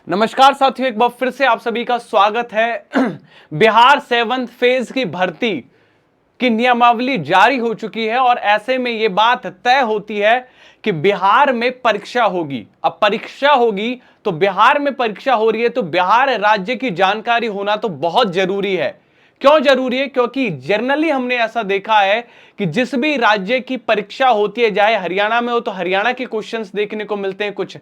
नमस्कार साथियों, एक बार फिर से आप सभी का स्वागत है। बिहार 7th फेज की भर्ती की नियमावली जारी हो चुकी है और ऐसे में यह बात तय होती है कि बिहार में परीक्षा होगी। अब परीक्षा होगी तो बिहार में परीक्षा हो रही है तो बिहार राज्य की जानकारी होना तो बहुत जरूरी है। क्यों जरूरी है? क्योंकि जनरली हमने ऐसा देखा है कि जिस भी राज्य की परीक्षा होती है, चाहे हरियाणा में हो तो हरियाणा के क्वेश्चंस देखने को मिलते हैं, कुछ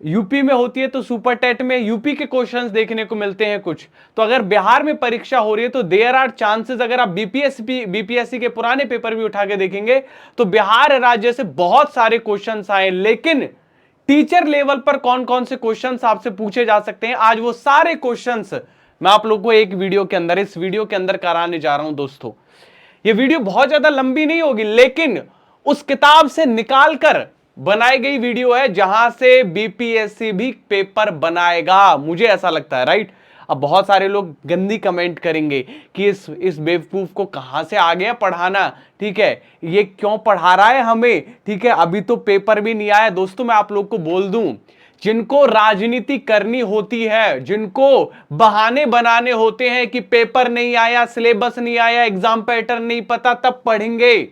यूपी में होती है तो सुपर टेट में यूपी के क्वेश्चंस देखने को मिलते हैं कुछ। तो अगर बिहार में परीक्षा हो रही है तो देयर आर चांसेस, अगर आप बीपीएससी के पुराने पेपर भी उठा के देखेंगे तो बिहार राज्य से बहुत सारे क्वेश्चंस आए। लेकिन टीचर लेवल पर कौन कौन से क्वेश्चंस आपसे पूछे जा सकते हैं, आज वो सारे क्वेश्चंस मैं आप लोगों को एक वीडियो के अंदर, इस वीडियो के अंदर कराने जा रहा हूं। दोस्तों, ये वीडियो बहुत ज्यादा लंबी नहीं होगी, लेकिन उस किताब से निकालकर बनाई गई वीडियो है जहां से बीपीएससी भी पेपर बनाएगा, मुझे ऐसा लगता है, राइट। अब बहुत सारे लोग गंदी कमेंट करेंगे कि इस बेवकूफ को कहां से आ गया पढ़ाना, ठीक है, ये क्यों पढ़ा रहा है हमें, ठीक है, अभी तो पेपर भी नहीं आया। दोस्तों, मैं आप लोग को बोल दूं, जिनको राजनीति करनी होती है, जिनको बहाने बनाने होते हैं कि पेपर नहीं आया, सिलेबस नहीं आया, एग्जाम पैटर्न नहीं पता, तब पढ़ेंगे,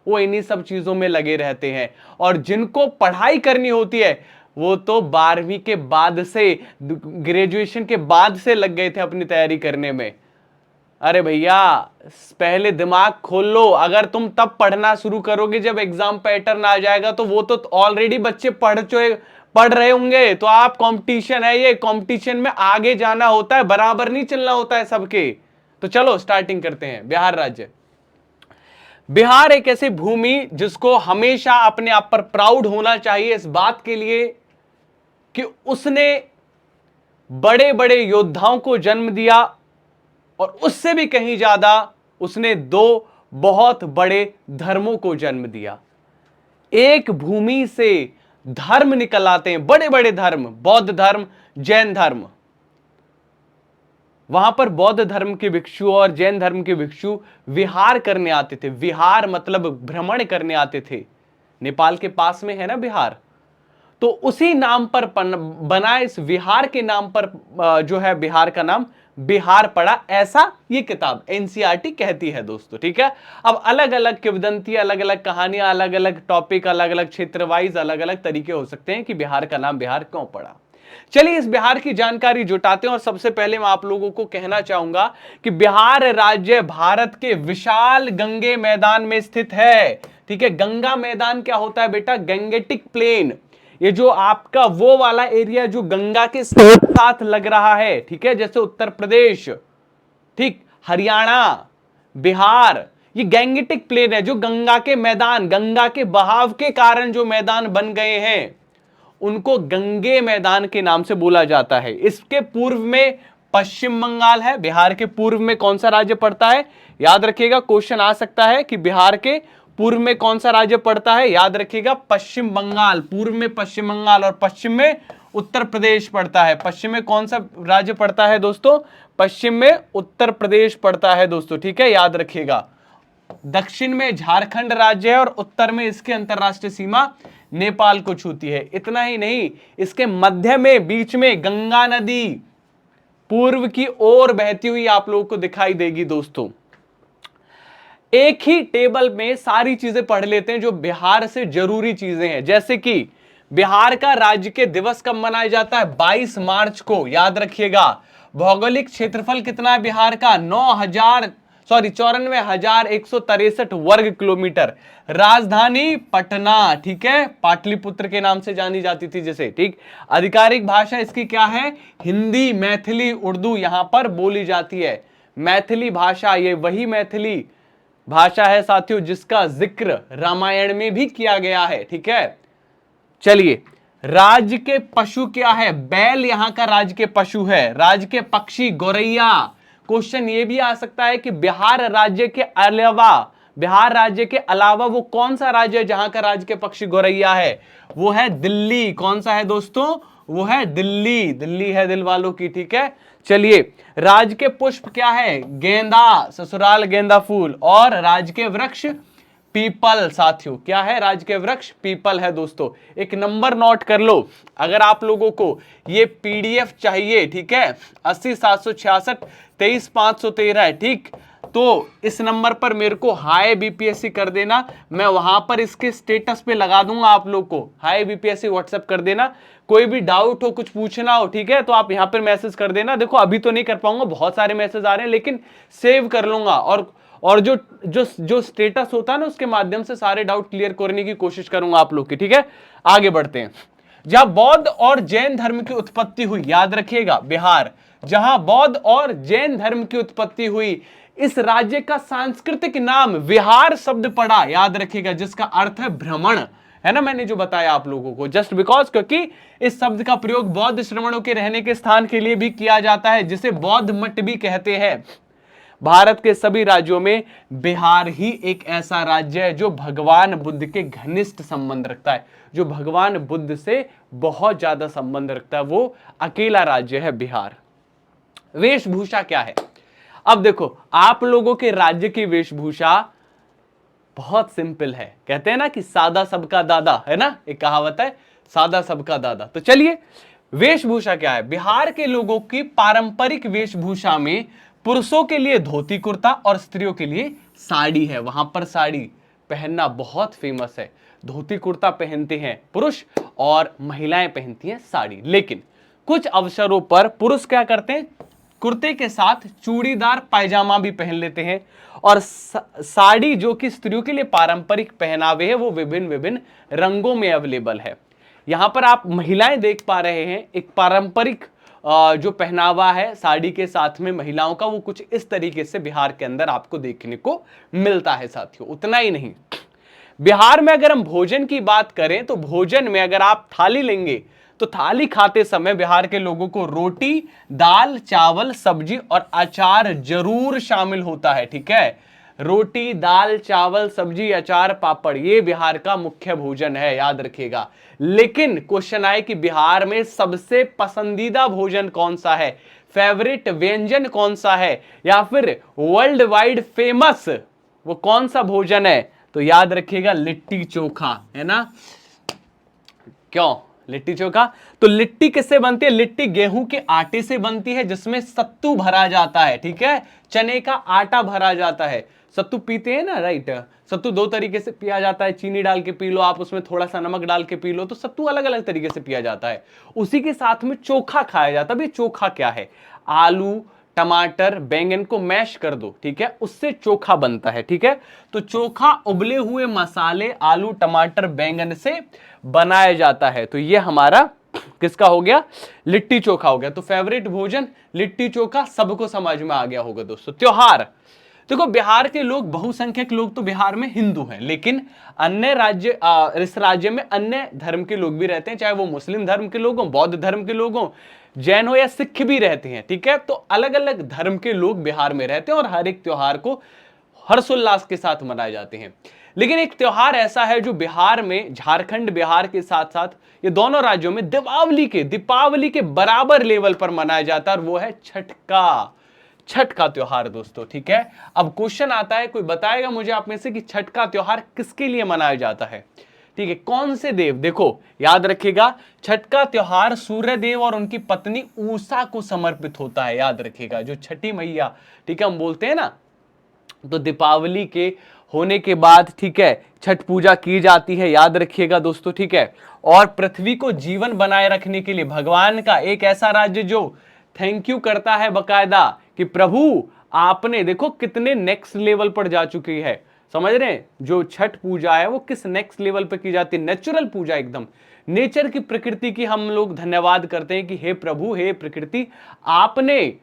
वो इन्हीं सब चीजों में लगे रहते हैं। और जिनको पढ़ाई करनी होती है वो तो 12वीं के बाद से, ग्रेजुएशन के बाद से लग गए थे अपनी तैयारी करने में। अरे भैया, पहले दिमाग खोल लो। अगर तुम तब पढ़ना शुरू करोगे जब एग्जाम पैटर्न आ जाएगा तो वो तो ऑलरेडी बच्चे पढ़ रहे होंगे। तो आप कंपटीशन है, ये कंपटीशन में आगे जाना होता है, बराबर नहीं चलना होता है सबके। तो चलो स्टार्टिंग करते हैं। बिहार राज्य। बिहार एक ऐसी भूमि जिसको हमेशा अपने आप पर प्राउड होना चाहिए इस बात के लिए कि उसने बड़े बड़े योद्धाओं को जन्म दिया और उससे भी कहीं ज्यादा उसने दो बहुत बड़े धर्मों को जन्म दिया। एक भूमि से धर्म निकल आते हैं, बड़े बड़े धर्म, बौद्ध धर्म, जैन धर्म। वहां पर बौद्ध धर्म के भिक्षु और जैन धर्म के भिक्षु विहार करने आते थे। विहार मतलब भ्रमण करने आते थे। नेपाल के पास में है ना बिहार, तो उसी नाम पर बना, इस विहार के नाम पर जो है बिहार का नाम बिहार पड़ा, ऐसा ये किताब एनसीईआरटी कहती है दोस्तों, ठीक है। अब अलग अलग किंवदंती, अलग अलग कहानियां, अलग अलग टॉपिक, अलग अलग क्षेत्र वाइज अलग अलग तरीके हो सकते हैं कि बिहार का नाम बिहार क्यों पड़ा। चलिए इस बिहार की जानकारी जुटाते हैं। और सबसे पहले मैं आप लोगों को कहना चाहूंगा कि बिहार राज्य भारत के विशाल गंगे मैदान में स्थित है, ठीक है। गंगा मैदान क्या होता है बेटा? Gangetic plain. ये जो आपका वो वाला एरिया जो गंगा के साथ लग रहा है, ठीक है, जैसे उत्तर प्रदेश, ठीक, हरियाणा, बिहार, ये गैंगेटिक प्लेन है। जो गंगा के मैदान, गंगा के बहाव के कारण जो मैदान बन गए हैं उनको गंगे मैदान के नाम से बोला जाता है। इसके पूर्व में पश्चिम बंगाल है। बिहार के पूर्व में कौन सा राज्य पड़ता है? याद रखिएगा, क्वेश्चन आ सकता है कि बिहार के पूर्व में कौन सा राज्य पड़ता है। याद रखिएगा, पश्चिम बंगाल। पूर्व में पश्चिम बंगाल और पश्चिम में उत्तर प्रदेश पड़ता है। पश्चिम में कौन सा राज्य पड़ता है दोस्तों? पश्चिम में उत्तर प्रदेश पड़ता है दोस्तों, ठीक है, याद रखिएगा। दक्षिण में झारखंड राज्य है और उत्तर में इसके अंतरराष्ट्रीय सीमा नेपाल को छूती है। इतना ही नहीं, इसके मध्य में, बीच में गंगा नदी पूर्व की ओर बहती हुई आप लोगों को दिखाई देगी दोस्तों। एक ही टेबल में सारी चीजें पढ़ लेते हैं जो बिहार से जरूरी चीजें हैं। जैसे कि बिहार का राज्य के दिवस कब मनाया जाता है? 22 मार्च को, याद रखिएगा। भौगोलिक क्षेत्रफल कितना है बिहार का? 94,163 वर्ग किलोमीटर। राजधानी पटना, ठीक है, पाटलिपुत्र के नाम से जानी जाती थी जैसे, ठीक। आधिकारिक भाषा इसकी क्या है? हिंदी, मैथिली, उर्दू यहां पर बोली जाती है। मैथिली भाषा, ये वही मैथिली भाषा है साथियों जिसका जिक्र रामायण में भी किया गया है, ठीक है। चलिए, राज्य के पशु क्या है? बैल यहां का राज्य के पशु है। राज्य के पक्षी गौरैया। क्वेश्चन ये भी आ सकता है कि बिहार राज्य के अलावा वो कौन सा राज्य है जहां का राज्य के पक्षी गौरैया है? वो है दिल्ली। कौन सा है दोस्तों? वो है दिल्ली। दिल्ली है दिल वालों की, ठीक है। चलिए, राज्य के पुष्प क्या है? गेंदा, ससुराल गेंदा फूल। और राज्य के वृक्ष पीपल साथियों, क्या है राज्य के वृक्ष? पीपल है दोस्तों। एक नंबर नोट कर लो, अगर आप लोगों को ये पीडीएफ चाहिए, ठीक है, 80 766 23 513 है, ठीक, तो इस नंबर पर मेरे को हाय बीपीएससी कर देना, मैं वहां पर इसके स्टेटस पे लगा दूंगा आप लोग को, हाय बीपीएससी व्हाट्सएप कर देना। कोई भी डाउट हो, कुछ पूछना हो, ठीक है, तो आप यहां पर मैसेज कर देना। देखो अभी तो नहीं कर पाऊंगा, बहुत सारे मैसेज आ रहे हैं, लेकिन सेव कर लूंगा, और जो जो जो स्टेटस होता है ना, उसके माध्यम से सारे डाउट क्लियर करने की कोशिश करूंगा आप लोग की, ठीक है। आगे बढ़ते हैं। जहां बौद्ध और जैन धर्म की उत्पत्ति हुई, याद रखिएगा, बिहार, जहां बौद्ध और जैन धर्म की उत्पत्ति हुई, इस राज्य का सांस्कृतिक नाम विहार शब्द पड़ा, याद रखिएगा, जिसका अर्थ है भ्रमण, है ना, मैंने जो बताया आप लोगों को, जस्ट बिकॉज, क्योंकि इस शब्द का प्रयोग बौद्ध श्रमणों के रहने के स्थान के लिए भी किया जाता है, जिसे बौद्ध मठ भी कहते हैं। भारत के सभी राज्यों में बिहार ही एक ऐसा राज्य है जो भगवान बुद्ध के घनिष्ठ संबंध रखता है, जो भगवान बुद्ध से बहुत ज्यादा संबंध रखता है, वो अकेला राज्य है बिहार। वेशभूषा क्या है? अब देखो, आप लोगों के राज्य की वेशभूषा बहुत सिंपल है, कहते हैं ना कि सादा सबका दादा, है ना, एक कहावत है, सादा सबका दादा। तो चलिए, वेशभूषा क्या है? बिहार के लोगों की पारंपरिक वेशभूषा में पुरुषों के लिए धोती कुर्ता और स्त्रियों के लिए साड़ी है। वहां पर साड़ी पहनना बहुत फेमस है, धोती कुर्ता पहनते हैं पुरुष और महिलाएं पहनती हैं साड़ी। लेकिन कुछ अवसरों पर पुरुष क्या करते हैं, कुर्ते के साथ चूड़ीदार पायजामा भी पहन लेते हैं, और साड़ी जो कि स्त्रियों के लिए पारंपरिक पहनावे है, वो विभिन्न विभिन्न रंगों में अवेलेबल है। यहां पर आप महिलाएं देख पा रहे हैं, एक पारंपरिक जो पहनावा है साड़ी के साथ में महिलाओं का, वो कुछ इस तरीके से बिहार के अंदर आपको देखने को मिलता है साथियों। उतना ही नहीं, बिहार में अगर हम भोजन की बात करें, तो भोजन में अगर आप थाली लेंगे, तो थाली खाते समय बिहार के लोगों को रोटी, दाल, चावल, सब्जी और अचार जरूर शामिल होता है, ठीक है। रोटी, दाल, चावल, सब्जी, अचार, पापड़, ये बिहार का मुख्य भोजन है, याद रखिएगा। लेकिन क्वेश्चन आए कि बिहार में सबसे पसंदीदा भोजन कौन सा है, फेवरेट व्यंजन कौन सा है, या फिर वर्ल्ड वाइड फेमस वो कौन सा भोजन है, तो याद रखिएगा लिट्टी चोखा, है ना। क्यों लिट्टी चोखा? तो लिट्टी किससे बनती है? लिट्टी गेहूं के आटे से बनती है, जिसमें सत्तू भरा जाता है, ठीक है, चने का आटा भरा जाता है। सत्तू पीते हैं ना, राइट, सत्तू दो तरीके से पिया जाता है, चीनी डाल के पी लो आप, उसमें थोड़ा सा नमक डाल के पी लो, तो सत्तू अलग अलग तरीके से पिया जाता है। उसी के साथ में चोखा खाया जाता है। चोखा क्या है? आलू, टमाटर, बैंगन को मैश कर दो, ठीक है, उससे चोखा बनता है, ठीक है। तो चोखा उबले हुए मसाले, आलू, टमाटर, बैंगन से बनाया जाता है। तो ये हमारा किसका हो गया? लिट्टी चोखा हो गया। तो फेवरेट भोजन लिट्टी चोखा, सबको समझ में आ गया होगा दोस्तों। त्योहार, देखो बिहार के लोग, बहुसंख्यक लोग तो बिहार में हिंदू हैं, लेकिन अन्य राज्य, इस राज्य में अन्य धर्म के लोग भी रहते हैं, चाहे वो मुस्लिम धर्म के लोग हों, बौद्ध धर्म के लोग हों, जैन हो या सिख भी रहते हैं, ठीक है। तो अलग अलग धर्म के लोग बिहार में रहते हैं और हर एक त्योहार को हर्षोल्लास के साथ मनाए जाते हैं। लेकिन एक त्योहार ऐसा है जो बिहार में, झारखंड, बिहार के साथ साथ ये दोनों राज्यों में दीपावली के बराबर लेवल पर मनाया जाता है, और वो है छठ का त्योहार दोस्तों, ठीक है। अब क्वेश्चन आता है, कोई बताएगा मुझे आप में से कि छठ का त्योहार किसके लिए मनाया जाता है, ठीक है, कौन से देव? देखो याद रखिएगा, छठ का त्योहार सूर्य देव और उनकी पत्नी उषा को समर्पित होता है, याद रखिएगा, जो छठी मैया, ठीक है, हम बोलते हैं ना। तो दीपावली के होने के बाद, ठीक है, छठ पूजा की जाती है, याद रखिएगा दोस्तों, ठीक है। और पृथ्वी को जीवन बनाए रखने के लिए भगवान का एक ऐसा राज्य जो थैंक यू करता है बकायदा कि प्रभु आपने, देखो कितने नेक्स्ट लेवल पर जा चुकी है, समझ रहे हैं। जो छठ पूजा है वो किस नेक्स्ट लेवल पर की जाती है, नेचुरल पूजा, एकदम नेचर की, प्रकृति की हम लोग धन्यवाद करते हैं कि हे प्रभु, हे प्रकृति, आपने,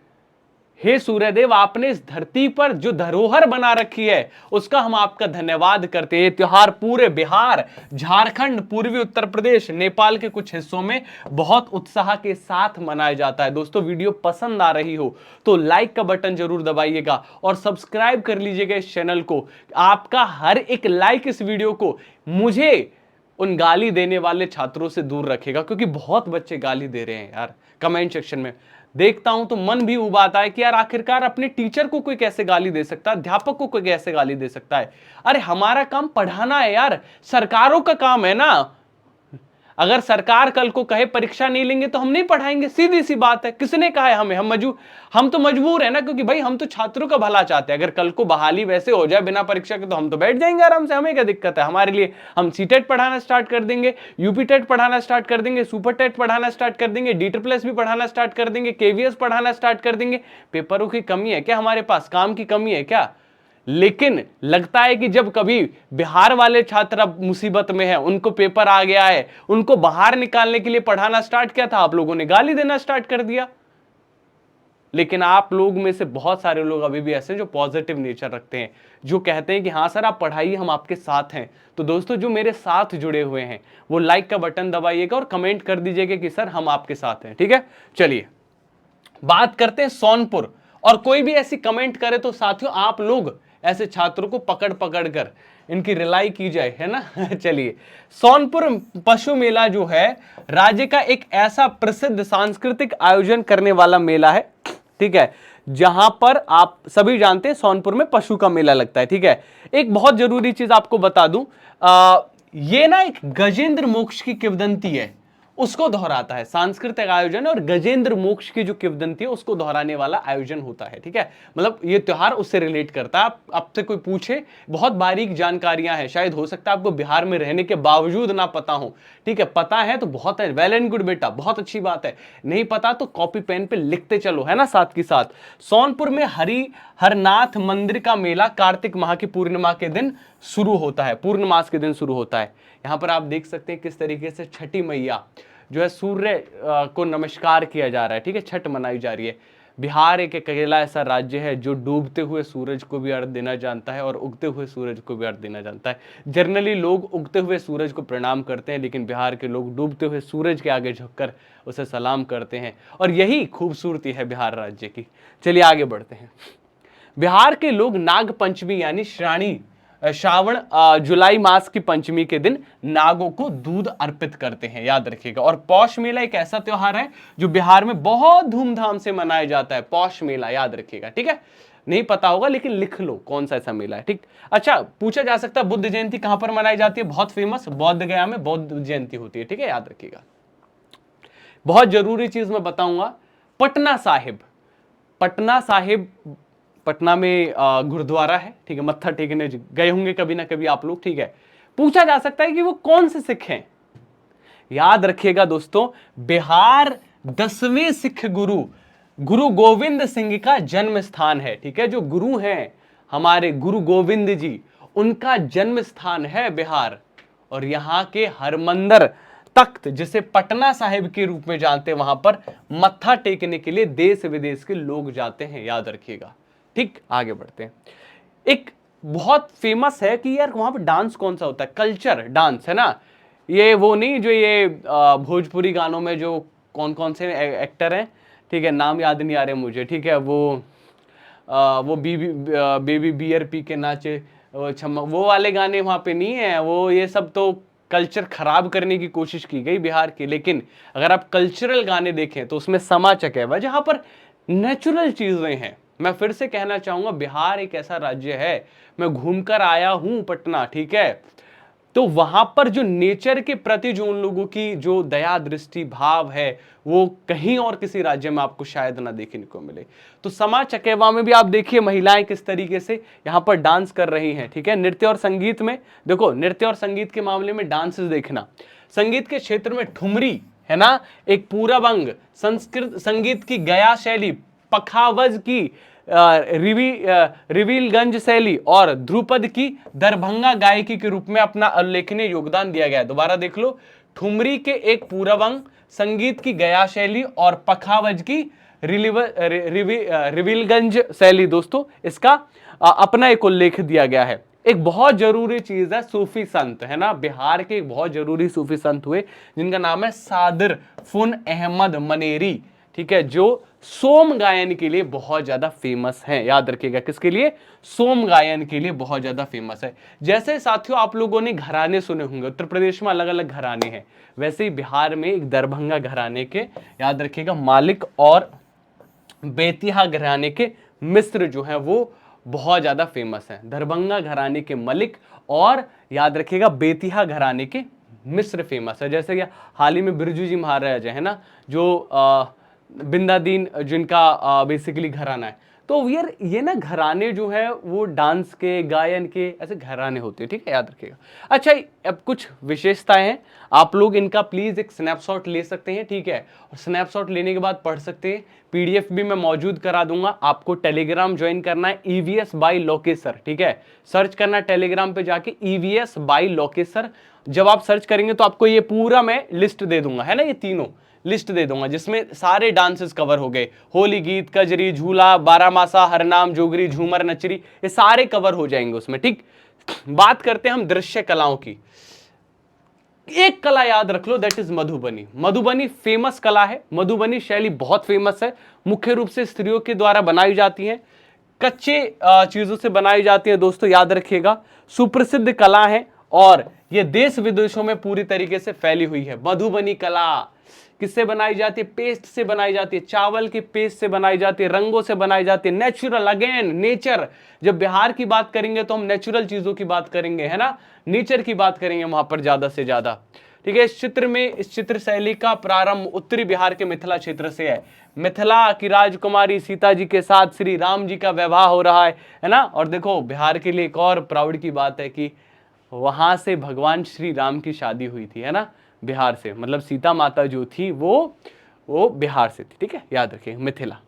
हे सूर्यदेव, आपने इस धरती पर जो धरोहर बना रखी है उसका हम आपका धन्यवाद करते हैं। ये त्योहार पूरे बिहार, झारखंड, पूर्वी उत्तर प्रदेश, नेपाल के कुछ हिस्सों में बहुत उत्साह के साथ मनाया जाता है। दोस्तों वीडियो पसंद आ रही हो तो लाइक का बटन जरूर दबाइएगा और सब्सक्राइब कर लीजिएगा इस चैनल को। आपका हर एक लाइक इस वीडियो को मुझे उन गाली देने वाले छात्रों से दूर रखेगा, क्योंकि बहुत बच्चे गाली दे रहे हैं यार कमेंट सेक्शन में। देखता हूं तो मन भी उबाता है कि यार आखिरकार अपने टीचर को कोई कैसे गाली दे सकता है, अध्यापक को कोई कैसे गाली दे सकता है। अरे हमारा काम पढ़ाना है यार, सरकारों का काम है ना। अगर सरकार कल को कहे परीक्षा नहीं लेंगे तो हम नहीं पढ़ाएंगे, सीधी सी बात है। किसने कहा है हमें? हम तो मजबूर है ना, क्योंकि भाई हम तो छात्रों का भला चाहते हैं। अगर कल को बहाली वैसे हो जाए बिना परीक्षा के तो हम तो बैठ जाएंगे आराम से, हमें क्या दिक्कत है? हमारे लिए हम सीटेट पढ़ाना स्टार्ट कर देंगे, यूपी टेट पढ़ाना स्टार्ट कर देंगे, सुपर टेट पढ़ाना स्टार्ट कर देंगे, DTPLS भी पढ़ाना स्टार्ट कर देंगे, KVS पढ़ाना स्टार्ट कर देंगे। पेपरों की कमी है क्या हमारे पास? काम की कमी है क्या? लेकिन लगता है कि जब कभी बिहार वाले छात्र अब मुसीबत में है, उनको पेपर आ गया है, उनको बाहर निकालने के लिए पढ़ाना स्टार्ट किया था, आप लोगों ने गाली देना स्टार्ट कर दिया। लेकिन आप लोग में से बहुत सारे लोग अभी भी ऐसे हैं जो पॉजिटिव नेचर रखते हैं, जो कहते हैं कि हाँ सर आप पढ़ाइए, हम आपके साथ हैं। तो दोस्तों जो मेरे साथ जुड़े हुए हैं वो लाइक का बटन दबाइएगा और कमेंट कर दीजिएगा कि सर हम आपके साथ हैं। ठीक है, चलिए बात करते हैं सोनपुर। और कोई भी ऐसी कमेंट करे तो साथियों आप लोग ऐसे छात्रों को पकड़ पकड़ कर इनकी रिलाई की जाए, है ना। चलिए, सोनपुर पशु मेला जो है राज्य का एक ऐसा प्रसिद्ध सांस्कृतिक आयोजन करने वाला मेला है, ठीक है, जहां पर आप सभी जानते हैं सोनपुर में पशु का मेला लगता है। ठीक है, एक बहुत जरूरी चीज आपको बता दूं, ये ना एक गजेंद्र मोक्ष की किंवदंती है, उसको दोहराता है। सांस्कृतिक आयोजन और गजेंद्र मोक्ष की जो किंवदंती है उसको दोहराने वाला आयोजन होता है। ठीक है, मतलब ये त्योहार उससे रिलेट करता है। आपसे कोई पूछे, बहुत बारीक जानकारियां हैं, शायद हो सकता है आपको बिहार में रहने के बावजूद ना पता हो। ठीक है, पता है तो बहुत है, वेल एंड गुड बेटा, बहुत अच्छी बात है। नहीं पता तो कॉपी पेन पे लिखते चलो, है ना। साथ के साथ सोनपुर में हरनाथ मंदिर का मेला कार्तिक माह की पूर्णिमा के दिन शुरू होता है, पूर्णमास के दिन शुरू होता है। यहां पर आप देख सकते हैं किस तरीके से छठी मैया जो है सूर्य को नमस्कार किया जा रहा है। ठीक है, छठ मनाई जा रही है। बिहार एक अकेला ऐसा राज्य है जो डूबते हुए सूरज को भी अर्घ देना जानता है और उगते हुए सूरज को भी अर्घ देना जानता है। जनरली लोग उगते हुए सूरज को प्रणाम करते हैं, लेकिन बिहार के लोग डूबते हुए सूरज के आगे झुककर उसे सलाम करते हैं, और यही खूबसूरती है बिहार राज्य की। चलिए आगे बढ़ते हैं। बिहार के लोग नाग पंचमी यानी श्रावण जुलाई मास की पंचमी के दिन नागों को दूध अर्पित करते हैं, याद रखिएगा। और पौष मेला एक ऐसा त्योहार है जो बिहार में बहुत धूमधाम से मनाया जाता है। पौष मेला याद रखिएगा, ठीक है। नहीं पता होगा लेकिन लिख लो कौन सा ऐसा मेला है, ठीक। अच्छा, पूछा जा सकता है बुद्ध जयंती कहां पर मनाई जाती है? बहुत फेमस, बौद्ध गया में बौद्ध जयंती होती है, ठीक है, याद रखिएगा। बहुत जरूरी चीज मैं बताऊंगा, पटना साहिब, पटना साहिब, पटना में गुरुद्वारा है, ठीक है, मत्था टेकने गए होंगे कभी ना कभी आप लोग, ठीक है। पूछा जा सकता है कि वो कौन से सिख हैं? याद रखिएगा दोस्तों, बिहार 10वें सिख गुरु गोविंद सिंह का जन्म स्थान है, ठीक है। जो गुरु हैं हमारे गुरु गोविंद जी, उनका जन्म स्थान है बिहार। और यहां के हरमंदिर तख्त, जिसे पटना साहिब के रूप में जानते हैं, वहां पर मत्था टेकने के लिए देश विदेश के लोग जाते हैं, याद रखिएगा, ठीक। आगे बढ़ते हैं। एक बहुत फेमस है कि यार वहां पर डांस कौन सा होता है? कल्चर डांस, है ना। ये वो नहीं जो ये भोजपुरी गानों में जो कौन कौन से एक्टर हैं, ठीक है, नाम याद नहीं आ रहे मुझे, ठीक है, वो बेबी बियर पी के नाचे, वो वाले गाने वहां पे नहीं है। वो ये सब तो कल्चर खराब करने की कोशिश की गई बिहार की। लेकिन अगर आप कल्चरल गाने देखें तो उसमें समा चकेवा, जहां पर नेचुरल चीजें हैं। मैं फिर से कहना चाहूंगा, बिहार एक ऐसा राज्य है, मैं घूमकर आया हूं पटना, ठीक है, तो वहां पर जो नेचर के प्रति जो उन लोगों की जो दया दृष्टि भाव है, वो कहीं और किसी राज्य में आपको शायद ना देखने को मिले। तो समा चकेवा में भी आप देखिए महिलाएं किस तरीके से यहां पर डांस कर रही हैं, ठीक है। नृत्य और संगीत में देखो, नृत्य और संगीत के मामले में डांसेस देखना, संगीत के क्षेत्र में ठुमरी, है ना, एक पूरब अंग, संस्कृत संगीत की गया शैली, पखावज की रिवीलगंज शैली और ध्रुपद की दरभंगा गायकी के रूप में अपना उल्लेखनीय योगदान दिया गया है। दोबारा देख लो, ठुमरी के एक पूरब अंग, संगीत की गया शैली और पखावज की रिवीलगंज शैली, दोस्तों इसका अपना एक उल्लेख दिया गया है। एक बहुत जरूरी चीज है सूफी संत, है ना, बिहार के एक बहुत जरूरी सूफी संत हुए जिनका नाम है सादिर फुन अहमद मनेरी, ठीक है, जो सोम गायन के लिए बहुत ज्यादा फेमस है। याद रखिएगा, किसके लिए? सोम गायन के लिए बहुत ज्यादा फेमस है। जैसे साथियों आप लोगों ने घराने सुने होंगे, उत्तर प्रदेश में अलग अलग घराने हैं, वैसे ही बिहार में एक दरभंगा घराने के, याद रखिएगा, मालिक और बेतिया घराने के मिस्र जो है वो बहुत ज्यादा फेमस है। दरभंगा घराने के मलिक और याद रखिएगा बेतिया घराने के मिस्र फेमस है। जैसे कि हाल ही में बिरजू जी महाराज है ना, जो बिंदादीन जिनका बेसिकली घराना है। तो यार ये ना घराने जो है वो डांस के, गायन के ऐसे घराने होते हैं, ठीक है, याद रखिएगा। अच्छा, अब कुछ विशेषताएं हैं, आप लोग इनका प्लीज एक स्नैपशॉट ले सकते हैं, ठीक है, और स्नैपशॉट लेने के बाद पढ़ सकते हैं। पीडीएफ भी मैं मौजूद करा दूंगा। आपको टेलीग्राम ज्वाइन करना है, ईवीएस बाय लोकेसर, ठीक है, सर्च करना है टेलीग्राम पे जाके ईवीएस बाय लोकेसर। जब आप सर्च करेंगे तो आपको ये पूरा मैं लिस्ट दे दूंगा, है ना, ये तीनों लिस्ट दे दूंगा जिसमें सारे डांसेस कवर हो गए, होली गीत, कजरी, झूला, बारामासा, हरनाम, जोगरी, झूमर, नचरी, ये सारे कवर हो जाएंगे उसमें, ठीक। बात करते हैं हम दृश्य कलाओं की। एक कला याद रख लो, that is Madhubani. Madhubani famous कला है, मधुबनी शैली बहुत फेमस है, मुख्य रूप से स्त्रियों के द्वारा बनाई जाती है, कच्चे चीजों से बनाई जाती है दोस्तों, याद रखिएगा, सुप्रसिद्ध कला है और ये देश विदेशों में पूरी तरीके से फैली हुई है। मधुबनी कला किससे बनाई जाती है? पेस्ट से बनाई जाती है, चावल की पेस्ट से बनाई जाती है, रंगों से बनाई जाती है, नेचुरल, अगेन नेचर। जब बिहार की बात करेंगे तो हम नेचुरल चीजों की बात करेंगे, है ना, नेचर की बात करेंगे वहां पर ज्यादा से ज्यादा, ठीक है। इस चित्र में, इस चित्र शैली का प्रारंभ उत्तरी बिहार के मिथिला क्षेत्र से है। मिथिला की राजकुमारी सीता जी के साथ श्री राम जी का विवाह हो रहा है ना। और देखो बिहार के लिए एक और प्राउड की बात है कि वहां से भगवान श्री राम की शादी हुई थी, है ना, बिहार से, मतलब सीता माता जो थी वो बिहार से थी, ठीक है, याद रखिए, मिथिला।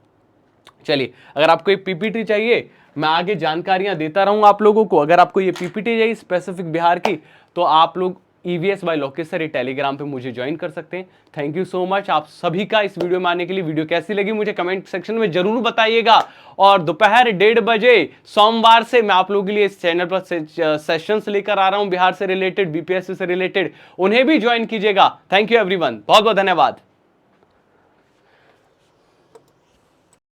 चलिए, अगर आपको ये पीपीटी चाहिए, मैं आगे जानकारियां देता रहूंगा आप लोगों को। अगर आपको ये पीपीटी चाहिए स्पेसिफिक बिहार की, तो आप लोग ईवीएस बाय लोकेसर ये टेलीग्राम पे मुझे ज्वाइन कर सकते हैं। थैंक यू सो मच आप सभी का इस वीडियो में आने के लिए। वीडियो कैसी लगी मुझे कमेंट सेक्शन में जरूर बताइएगा। और दोपहर 1:30 बजे सोमवार से मैं आप लोगों के लिए इस चैनल पर सेशंस लेकर आ रहा हूं बिहार से रिलेटेड, बीपीएससी से रिलेटेड, उन्हें भी ज्वाइन कीजिएगा। थैंक यू एवरीवन, बहुत बहुत धन्यवाद।